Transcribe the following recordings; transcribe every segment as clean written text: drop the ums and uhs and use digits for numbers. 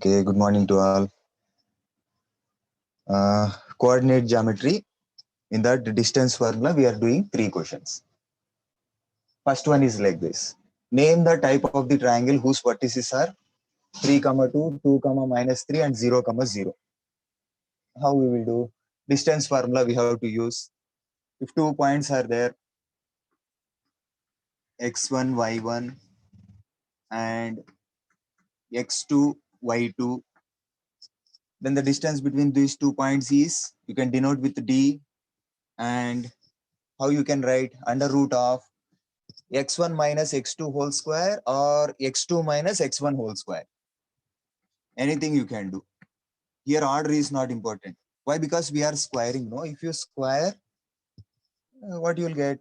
Okay, good morning to all. Coordinate geometry. In that distance formula, we are doing 3 questions. First one is like this. Name the type of the triangle whose vertices are 3, 2, 2, minus 3 and 0, 0. How we will do? Distance formula we have to use. If 2 points are there, x1, y1 and x2, y2, then the distance between these 2 points is, you can denote with d, and how you can write under root of x1 minus x2 whole square or x2 minus x1 whole square. Anything you can do. Here order is not important. Why? Because we are squaring. No, if you square, what you will get?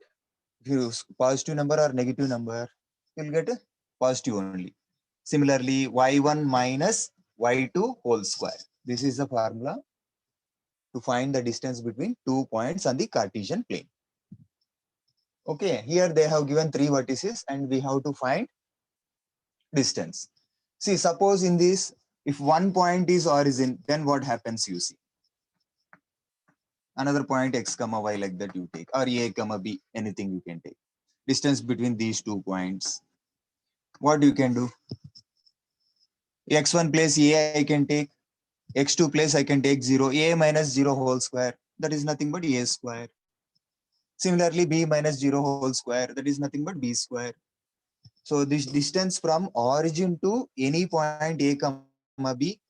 If you positive number or negative number, you will get a positive only. Similarly, y1 minus y2 whole square. This is the formula to find the distance between 2 points on the Cartesian plane. Okay, here they have given 3 vertices and we have to find distance. See, suppose in this, if one point is origin, then what happens you see? Another point x comma y like that you take, or a comma b, anything you can take. Distance between these 2 points. What you can do? x1 place a I can take, x2 place I can take 0, a minus 0 whole square, that is nothing but a square. Similarly, b minus 0 whole square, that is nothing but b square. So this distance from origin to any point a comma b,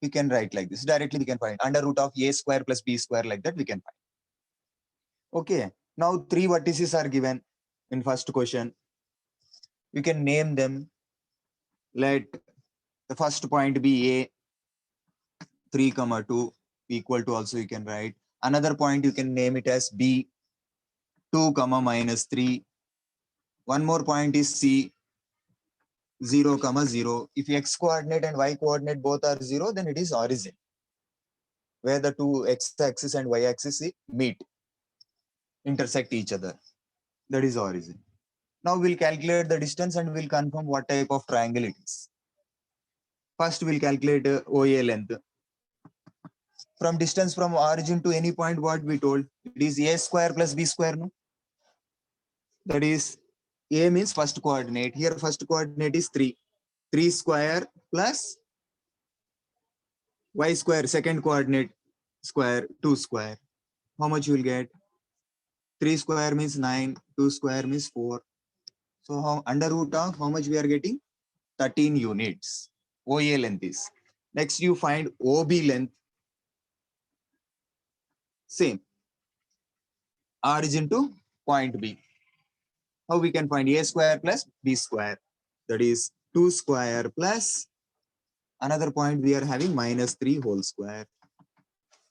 we can write like this. Directly we can find under root of a square plus b square, like that we can find. Okay, now 3 vertices are given in first question. You can name them. Let the first point be a, 3, 2 equal to, also you can write. Another point you can name it as b, 2, minus 3. One more point is c, 0, 0. If x coordinate and y coordinate both are 0, then it is origin, where the two x-axis and y-axis meet, intersect each other. That is origin. Now we'll calculate the distance and we'll confirm what type of triangle it is. First we'll calculate OA length. From distance from origin to any point, what we told? It is a square plus b square, no? That is, a means first coordinate. Here first coordinate is 3. 3 square plus y square, second coordinate square, 2 square. How much you will get? 3 square means 9, 2 square means 4. So how, under root of how much we are getting? 13 units. OA length is. Next you find OB length. Same. Origin to point B. How we can find a square plus b square? That is 2 square plus another point we are having minus 3 whole square.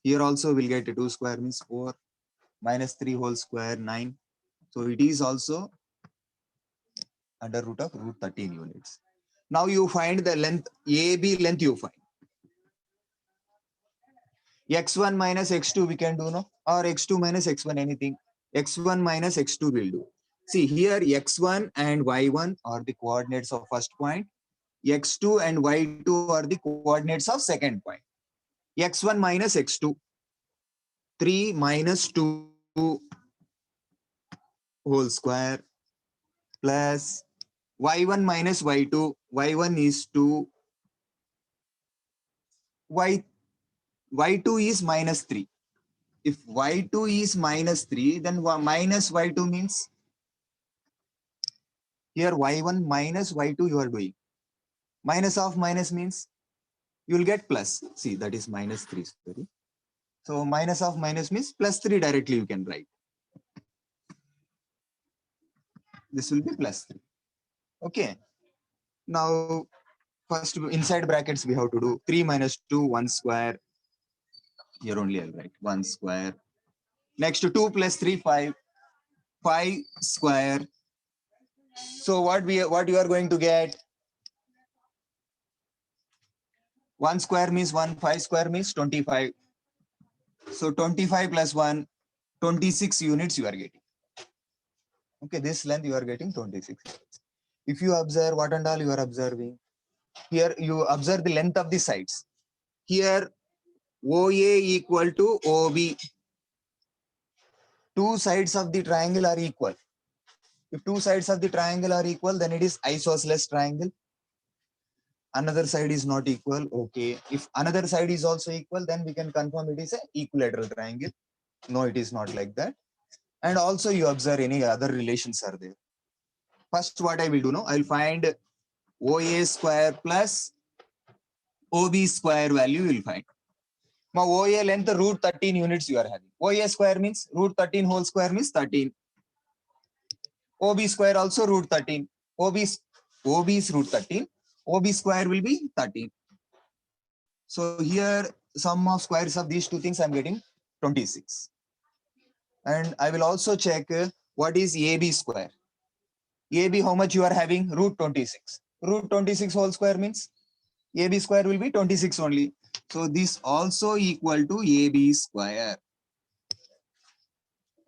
Here also we'll get 2 square means 4, minus 3 whole square 9. So it is also under root of root 13 units. Now you find the length, AB length you find. x1 minus x2 we can do, no? Or x2 minus x1, anything. x1 minus x2 will do. See here x1 and y1 are the coordinates of first point. x2 and y2 are the coordinates of second point. x1 minus x2, 3 minus 2 whole square plus y1 minus y2, y1 is 2, y2 is minus 3. If y2 is minus 3, then minus y2 means here y1 minus y2 you are doing. Minus of minus means you will get plus. See, that is minus 3. Sorry. So minus of minus means plus 3 directly you can write. This will be plus 3. Okay. Now, first inside brackets we have to do 3 minus 2, 1 square. Here only I'll write 1 square. Next to 2 plus 3, 5. 5 square. So what you are going to get? 1 square means 1, 5 square means 25. So 25 plus 1, 26 units you are getting. Okay, this length you are getting 26. If you observe what and all you are observing, Here you observe the length of the sides. Here OA equal to OB. Two sides of the triangle are equal. If two sides of the triangle are equal, then it is isosceles triangle. Another side is not equal. Okay. If another side is also equal, then we can confirm it is an equilateral triangle. No, it is not like that. And also you observe any other relations are there. First, what I will do now, I will find OA square plus OB square value you will find. Now OA length root 13 units you are having. OA square means root 13 whole square means 13. OB square also root 13. OB is root 13. OB square will be 13. So here sum of squares of these two things I'm getting 26. And I will also check what is AB square. AB how much you are having? Root 26. Root 26 whole square means AB square will be 26 only. So this also equal to AB square.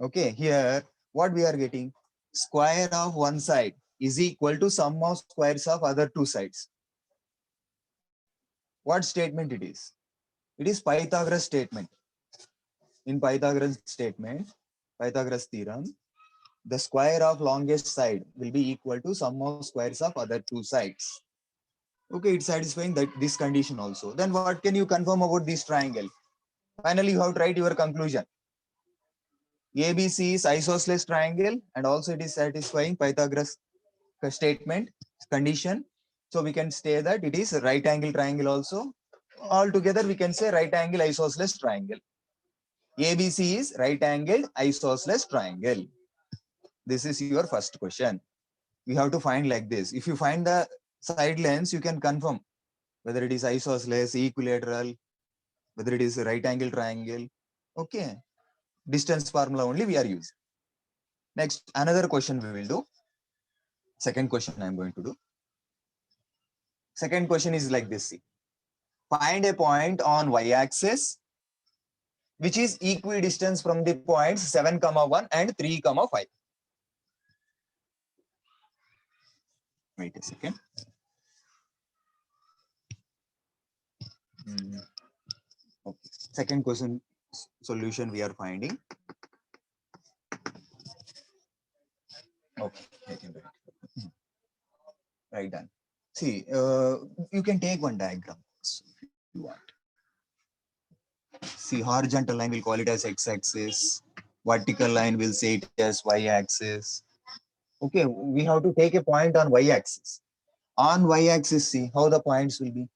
Okay, here what we are getting? Square of one side is equal to sum of squares of other two sides. What statement it is? It is Pythagoras statement. In Pythagoras statement, Pythagoras theorem, the square of longest side will be equal to sum of squares of other two sides. Okay, it's satisfying that this condition also. Then what can you confirm about this triangle? Finally, you have to write your conclusion. ABC is isosceles triangle and also it is satisfying Pythagoras statement condition. So we can say that it is a right angle triangle also. Altogether, we can say right angle isosceles triangle. ABC is right angled isosceles triangle. This is your first question. We have to find like this. If you find the side lengths, you can confirm whether it is isosceles, equilateral, whether it is a right angle triangle. Okay. Distance formula only we are using. Next, another question we will do. Second question I am going to do. Second question is like this. See. Find a point on y-axis which is equidistant from the points 7, 1 and 3, 5. Wait a second. Okay. Second question solution we are finding. Okay, I can write. Right, done. See, you can take one diagram if you want. See, horizontal line will call it as x-axis. Vertical line will say it as y-axis. Okay, we have to take a point on y-axis. On y-axis, see how the points will be.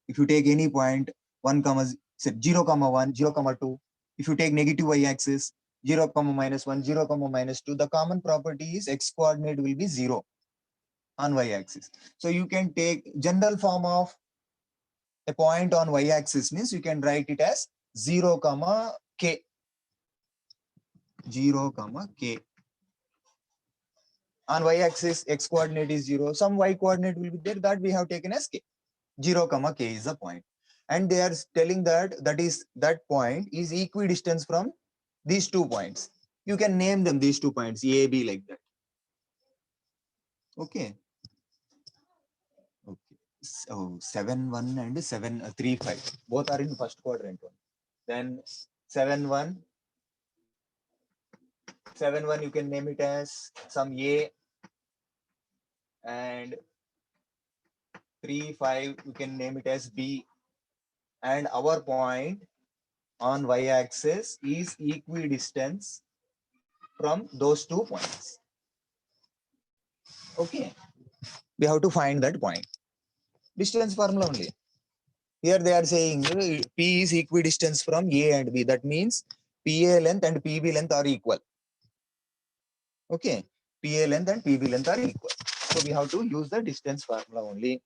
If you take any point 1, say 0, 1, 0, 2. If you take negative y-axis 0, -1, 0, -2, the common property is x coordinate will be 0 on y-axis. So you can take general form of a point on y-axis means you can write it as 0, k. 0, k. On y-axis, x coordinate is 0. Some y coordinate will be there that we have taken as k. 0, k is the point. And they are telling that point is equidistant from these 2 points. You can name them these 2 points, A, B, like that. Okay. Okay. So 7, 1 and 7, 3, 5. Both are in first quadrant one. Then 7, 1. 7, 1, you can name it as some A. And 3, 5, you can name it as B. And our point on y-axis is equidistant from those 2 points. Okay. We have to find that point. Distance formula only. Here they are saying P is equidistant from A and B. That means PA length and PB length are equal. Okay. PA length and PB length are equal. So we have to use the distance formula only.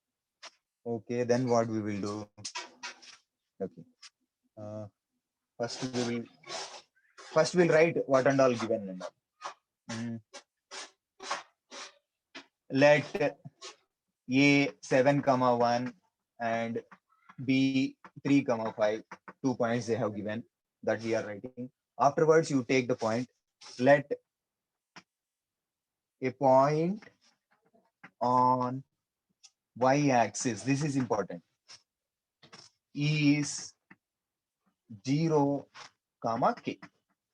Okay. Then what we will do? Okay. First we'll write what and all given. Let A 7, 1 and B 3, 5, 2 points they have given that we are writing. Afterwards, you take the point. Let a point on y-axis, this is important, is 0, comma k.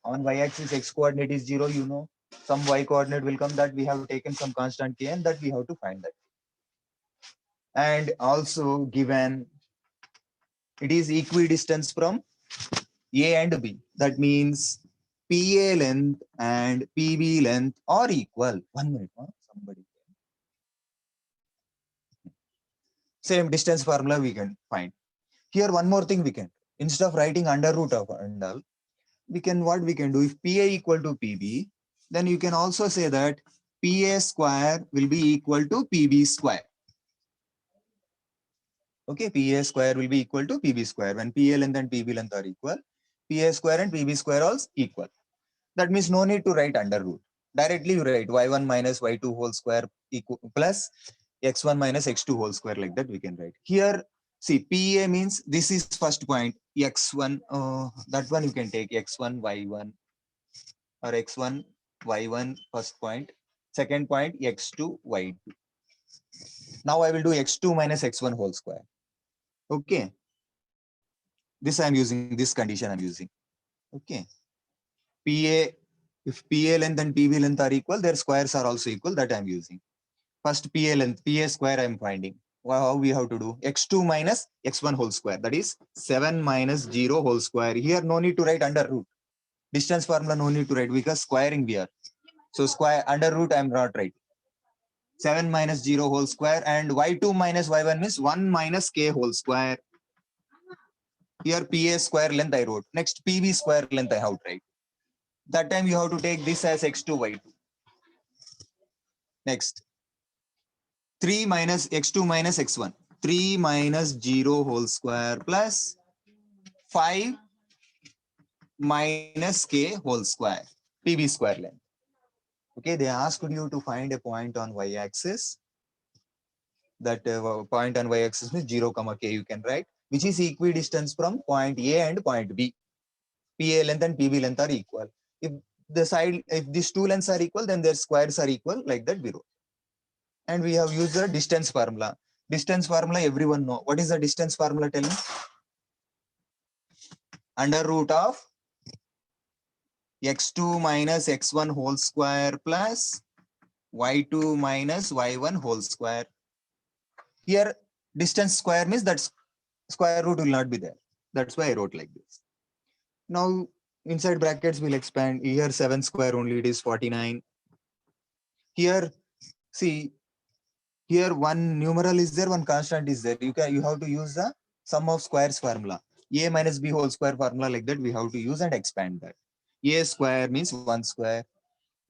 On y-axis, x coordinate is 0, you know. Some y coordinate will come that we have taken some constant k and that we have to find that. And also given it is equidistance from A and B. That means PA length and PB length are equal. 1 minute, huh? Somebody. Same distance formula we can find. Here, one more thing we can. Instead of writing under root of and all, we can, what we can do, if PA equal to PB, then you can also say that PA square will be equal to PB square. Okay, PA square will be equal to PB square. When PA length and PB length are equal, PA square and PB square are equal. That means no need to write under root. Directly you write y1 minus y2 whole square equal plus x1 minus x2 whole square, like that we can write. Here, see, PA means this is first point, x1, that one you can take x1, y1 or x1, y1 first point, second point x2, y2. Now I will do x2 minus x1 whole square. Okay. This I am using, this condition I am using. Okay. PA, if PA length and PB length are equal, their squares are also equal, that I am using. First PA length, PA square I am finding. Well, how we have to do? X2 minus x1 whole square, that is 7 minus 0 whole square. Here no need to write under root. Distance formula no need to write because squaring we are. So square under root I am not writing. 7 minus 0 whole square and y2 minus y1 means 1 minus k whole square. Here PA square length I wrote. Next PB square length I have to write. That time you have to take this as x2, y2. Next, 3 minus x2 minus x1. 3 minus 0 whole square plus 5 minus k whole square. PB square length. Okay, they asked you to find a point on y-axis. That point on y-axis means 0, k you can write, which is equidistance from point A and point B. PA length and PB length are equal. If these two lengths are equal, then their squares are equal, like that we wrote. And we have used the distance formula. Distance formula everyone know. What is the distance formula? Tell me. Under root of x2 minus x1 whole square plus y2 minus y1 whole square. Here distance square means that square root will not be there. That's why I wrote like this. Now inside brackets we'll expand. Here 7 square only, it is 49. Here see, here one numeral is there, one constant is there. You have to use the sum of squares formula. A minus b whole square formula, like that we have to use and expand that. A square means 1 square,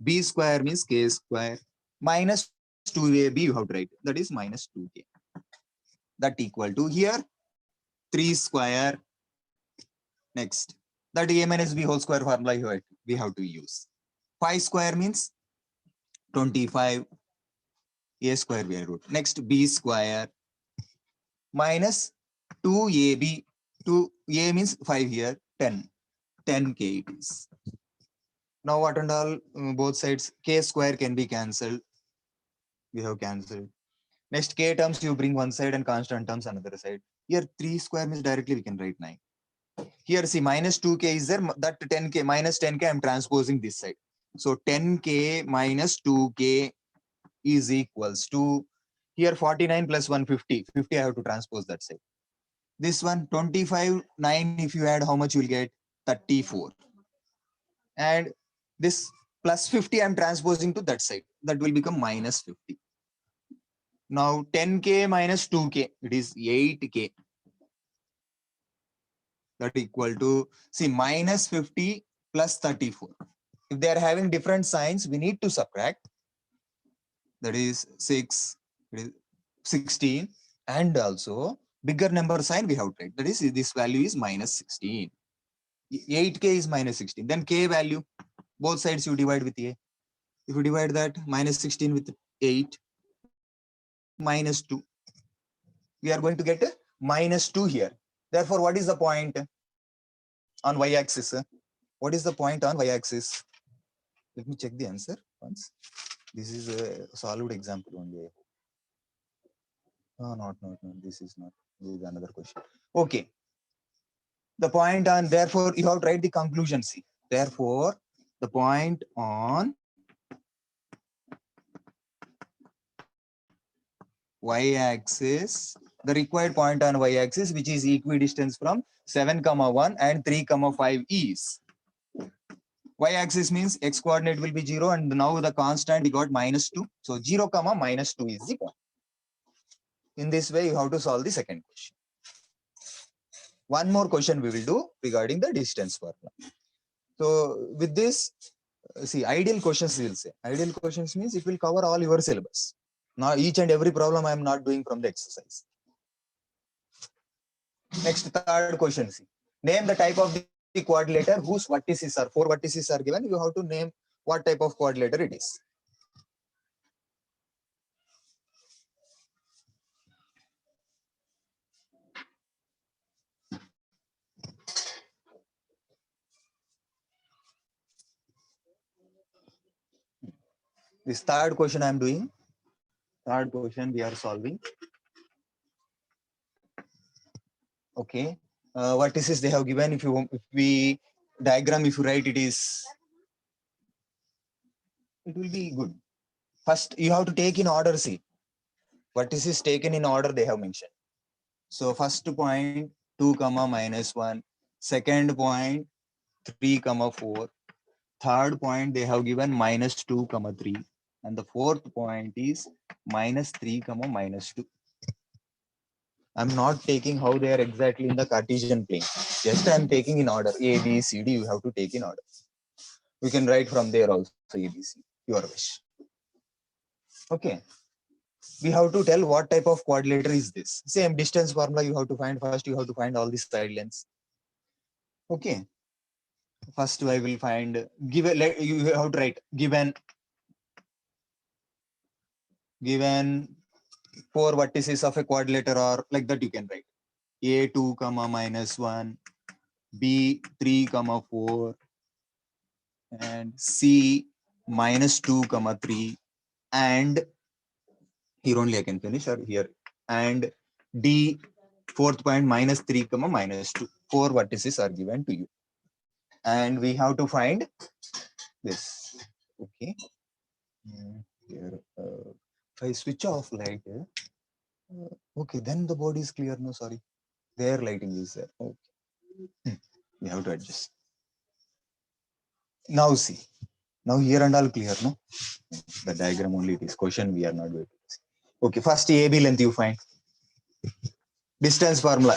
b square means k square, minus 2ab you have to write, that is minus 2k. That equal to here 3 square. Next, that a minus b whole square formula we have to use. 5 square means 25. A square we wrote. Next, b square minus 2ab. 2a means 5 here, 10. 10k it is. Now what and all, both sides, k square can be cancelled. We have cancelled. Next, k terms you bring one side and constant terms another side. Here 3 square means directly we can write 9. Here see minus 2k is there, that 10k minus 10k I am transposing this side. So 10k minus 2k is equals to, here 49 plus 150. 50 I have to transpose that side. This one 25, 9 if you add, how much you will get? 34. And this plus 50 I am transposing to that side. That will become minus 50. Now 10k minus 2k, it is 8k. That equal to, see, minus 50 plus 34. If they are having different signs, we need to subtract. That is 6, it is 16. And also bigger number sign we have to take. That is, this value is minus 16. 8k is minus 16. Then k value, both sides you divide with a. If you divide that minus 16 with 8, minus 2, we are going to get a minus 2 here. Therefore, what is the point on y-axis? What is the point on y-axis? Let me check the answer once. This is a solved example only. Oh, not. This is not. This is another question. Okay. The point on, therefore, you have to write the conclusion. See, therefore, the point on y-axis, the required point on y-axis, which is equidistance from 7, 1 and 3, 5 is. Y-axis means x coordinate will be 0, and now the constant we got -2. So 0, -2 is the point. In this way, you have to solve the second question. One more question we will do regarding the distance formula. So with this, see, ideal questions we will say. Ideal questions means it will cover all your syllabus. Now each and every problem I am not doing from the exercise. Next, third question. See, name the type of the quadrilateral whose vertices are 4 vertices are given. You have to name what type of quadrilateral it is. This third question I am doing. Third question we are solving. Okay. Vertices they have given. If we diagram, if you write, it will be good. First, you have to take in order. See, vertices taken in order they have mentioned. So first point 2, -1. Second point 3, 4. Third point they have given -2, 3. And the fourth point is -3, -2. I'm not taking how they are exactly in the Cartesian plane. Just I'm taking in order. A, B, C, D, you have to take in order. We can write from there also A, B, C, your wish. Okay. We have to tell what type of quadrilateral is this. Same distance formula you have to find. First, you have to find all these side lengths. Okay. First, I will find, given, you have to write given 4 vertices of a quadrilateral, or like that you can write. A 2, -1, B 3, 4, and C -2, 3, and here only I can finish, or here, and D fourth point -3, -2. 4 vertices are given to you, and we have to find this. Okay. Here, if I switch off light, okay, then the board is clear. No, sorry, their lighting is there. Okay. We have to adjust. Now see, now here and all clear, no? The diagram only it is. Question we are not going to see. Okay, first AB length you find. Distance formula.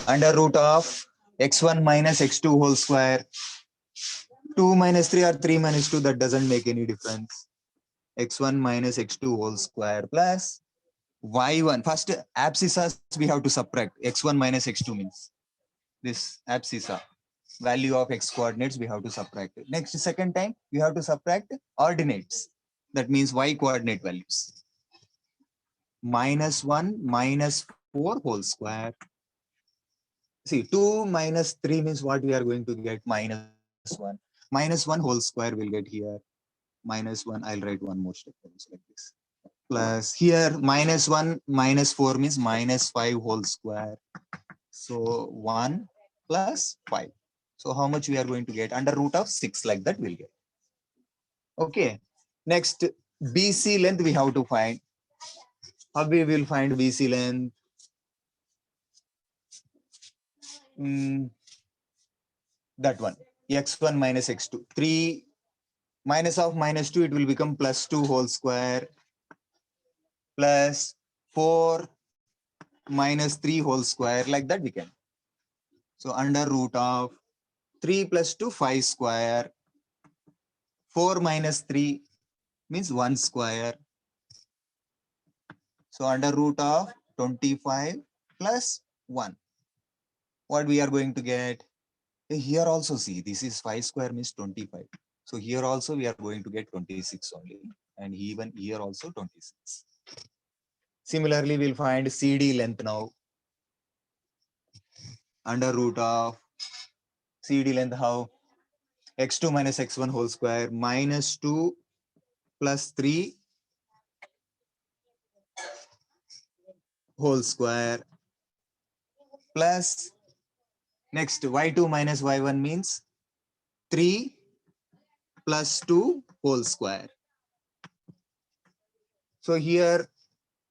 Under root of x1 minus x2 whole square. 2 minus 3 or 3 minus 2, that doesn't make any difference. X1 minus x2 whole square plus y1. First abscissa we have to subtract. X1 minus x2 means this abscissa. Value of x coordinates we have to subtract it. Next, second time we have to subtract ordinates. That means y coordinate values. -1 minus 4 whole square. See, 2 minus 3 means what we are going to get? -1. -1 whole square will get here. -1, I'll write one more step like this. Plus here -1 minus 4 means -5 whole square. So 1 plus 5. So how much we are going to get? Under root of 6, like that we'll get. Okay. Next, BC length we have to find. How we will find BC length? That one. X1 minus x2. 3 minus of -2, it will become +2 whole square plus 4 minus 3 whole square, like that we can. So under root of 3 plus 2, 5 square. 4 minus 3 means 1 square. So under root of 25 plus 1. What we are going to get? Here also see, this is 5 square means 25. So here also we are going to get 26 only. And even here also 26. Similarly, we'll find CD length now. Under root of CD length how? X2 minus x1 whole square -2 plus 3 whole square plus next y2 minus y1 means 3 plus 2 whole square. So here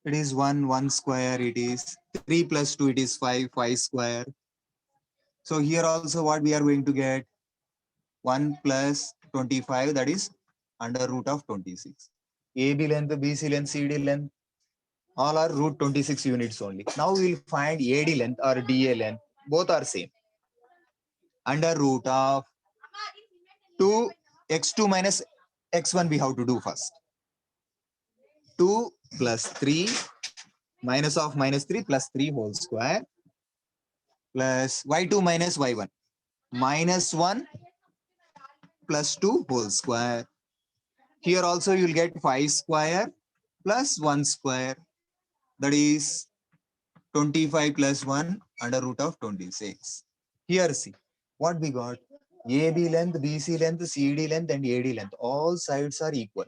it is 1 square, it is 3 plus 2, it is 5 square. So here also what we are going to get 1 plus 25, that is under root of 26. AB length, BC length, CD length, all are root 26 units only. Now we will find AD length or DA length, both are same. Under root of 2 x2 minus x1 we have to do first. 2 plus 3 minus of minus 3 plus 3 whole square plus y2 minus y1 minus 1 plus 2 whole square. Here also you will get 5 square plus 1 square, that is 25 plus 1 under root of 26. Here see what we got. AB length, BC length, CD length and AD length, all sides are equal.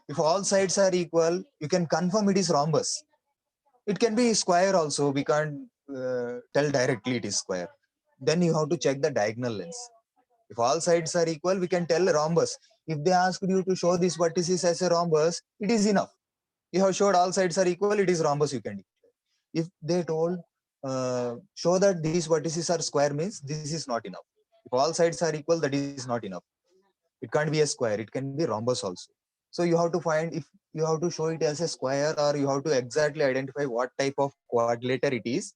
If all sides are equal, you can confirm it is rhombus. It can be square also. We can't tell directly it is square. Then you have to check the diagonal lengths. If all sides are equal, we can tell rhombus. If they ask you to show this vertices as a rhombus, it is enough. You have showed all sides are equal, it is rhombus, you can declare. If they told show that these vertices are square, means this is not enough. If all sides are equal, that is not enough. It can't be a square, it can be rhombus also. So you have to find, if you have to show it as a square or you have to exactly identify what type of quadrilateral it is,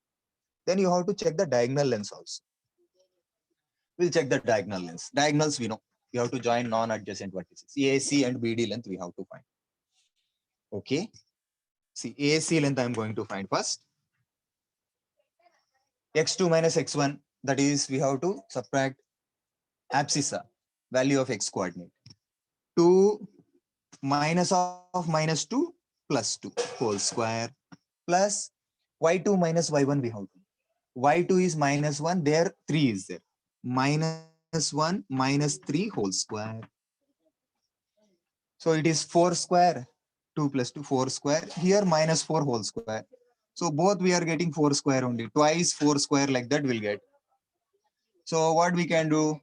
then you have to check the diagonal lengths also. We'll check the diagonal lengths. Diagonals we know. You have to join non-adjacent vertices. AC and BD length we have to find. Okay. See, AC length I'm going to find first. x2 minus x1, that is we have to subtract abscissa, value of x coordinate. 2 minus of minus 2 plus 2 whole square plus y2 minus y1 we have to. y2 is minus 1, there 3 is there. Minus 1 minus 3 whole square. So it is 4 square, 2 plus 2, 4 square. Here minus 4 whole square. So both we are getting 4 square only. Twice 4 square like that we'll get. So what we can do?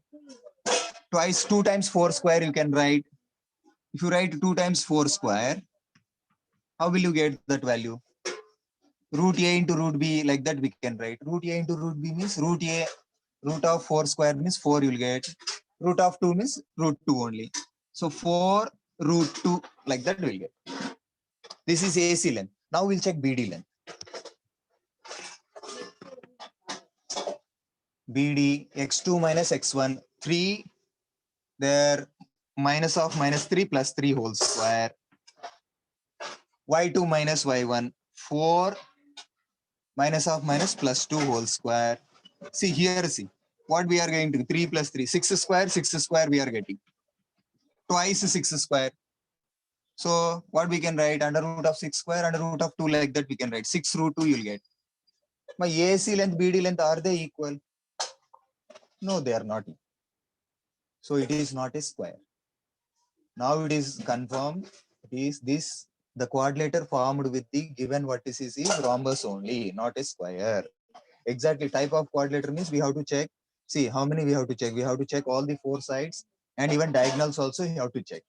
Twice 2 times 4 square you can write. If you write 2 times 4 square, how will you get that value? Root A into root B, like that we can write. Root A into root B means root A, root of 4 square means 4 you'll get. Root of 2 means root 2 only. So 4 root 2, like that we'll get. This is AC length. Now we'll check BD length. BD x2 minus x1, 3, there minus of minus 3 plus 3 whole square. y2 minus y1, 4 minus of minus plus 2 whole square. See here, see what we are going to 3 plus 3, 6 square we are getting. Twice 6 square. So what we can write, under root of 6 square, under root of 2, like that we can write 6 root 2 you'll get. My AC length, BD length, are they equal? No, they are not equal. So it is not a square. Now it is confirmed. It is this, the quadrilateral formed with the given vertices is rhombus only, not a square. Exactly, type of quadrilateral means we have to check. See how many we have to check. We have to check all the 4 sides and even diagonals also you have to check.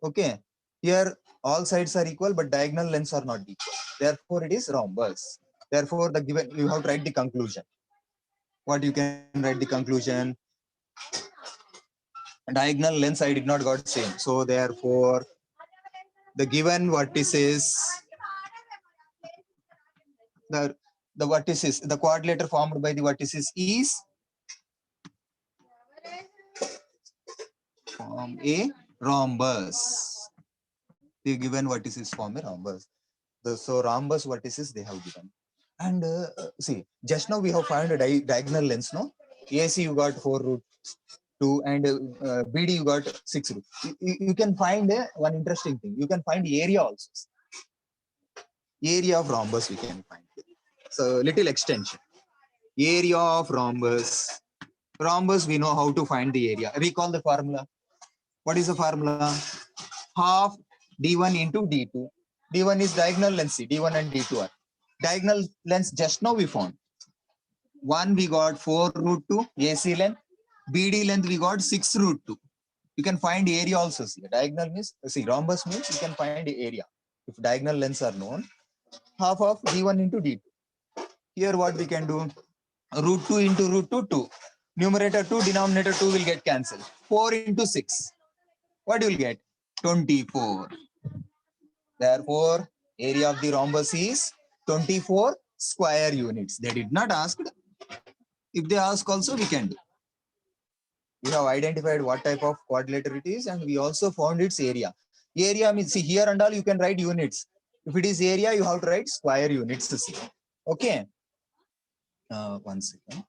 Okay, here all sides are equal but diagonal lengths are not equal. Therefore it is rhombus. Therefore the given, you have to write the conclusion. What you can write the conclusion? Diagonal lengths I did not got same. So therefore the given vertices, the vertices, the quadrilateral formed by the vertices is form a rhombus. The given vertices form a rhombus. So rhombus vertices they have given. And see, just now we have found a diagonal lengths, no? AC you got 4 root 2 and BD you got 6 root. You can find one interesting thing. You can find area also. Area of rhombus we can find. So little extension. Area of rhombus. Rhombus we know how to find the area. Recall the formula. What is the formula? Half D1 into D2. D1 is diagonal length C. D1 and D2 are diagonal lengths. Just now we found. One we got 4 root 2 AC length. BD length we got 6 root 2. You can find area also. See, diagonal means, see, rhombus means you can find the area. If diagonal lengths are known, half of D1 into D2. Here what we can do? Root 2 into root 2, 2. Numerator 2, denominator 2 will get cancelled. 4 into 6. What you will get? 24. Therefore, area of the rhombus is 24 square units. They did not ask. If they ask also, we can do. We have identified what type of quadrilateral it is, and we also found its area. Area means, see, here and all you can write units. If it is area, you have to write square units. Okay. 1 second.